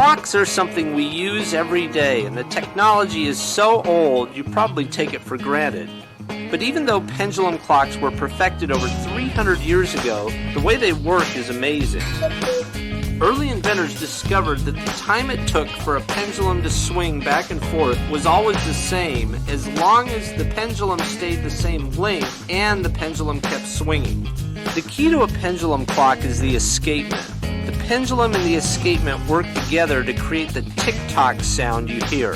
Clocks are something we use every day, and the technology is so old you probably take it for granted. But even though pendulum clocks were perfected over 300 years ago, the way they work is amazing. Early inventors discovered that the time it took for a pendulum to swing back and forth was always the same as long as the pendulum stayed the same length and the pendulum kept swinging. The key to a pendulum clock is the escapement. The pendulum and the escapement work together to create the tick-tock sound you hear.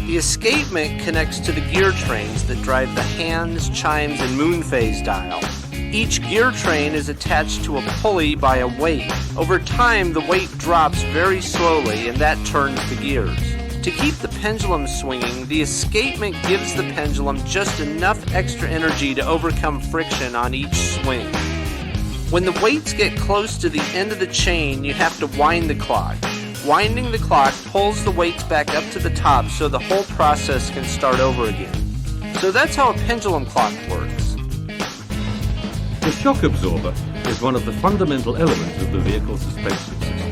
The escapement connects to the gear trains that drive the hands, chimes, and moon phase dial. Each gear train is attached to a pulley by a weight. Over time, the weight drops very slowly, and that turns the gears. To keep the pendulum swinging, the escapement gives the pendulum just enough extra energy to overcome friction on each swing. When the weights get close to the end of the chain, you have to wind the clock. Winding the clock pulls the weights back up to the top so the whole process can start over again. So that's how a pendulum clock works. The shock absorber is one of the fundamental elements of the vehicle's suspension system.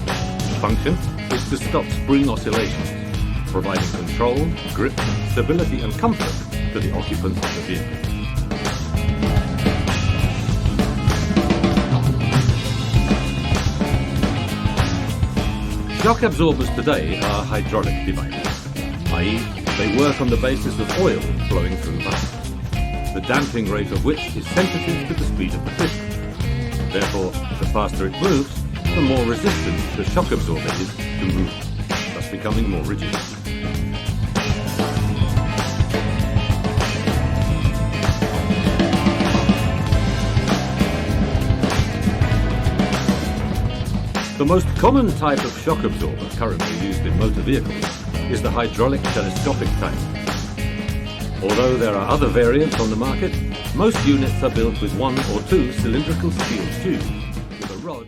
Its function is to stop spring oscillations, providing control, grip, stability and comfort to the occupants of the vehicle. Shock absorbers today are hydraulic devices, i.e. they work on the basis of oil flowing through valves, the damping rate of which is sensitive to the speed of the piston. Therefore, the faster it moves, the more resistant the shock absorber is to move, thus becoming more rigid. The most common type of shock absorber currently used in motor vehicles is the hydraulic telescopic type. Although there are other variants on the market, most units are built with one or two cylindrical steel tubes with a rod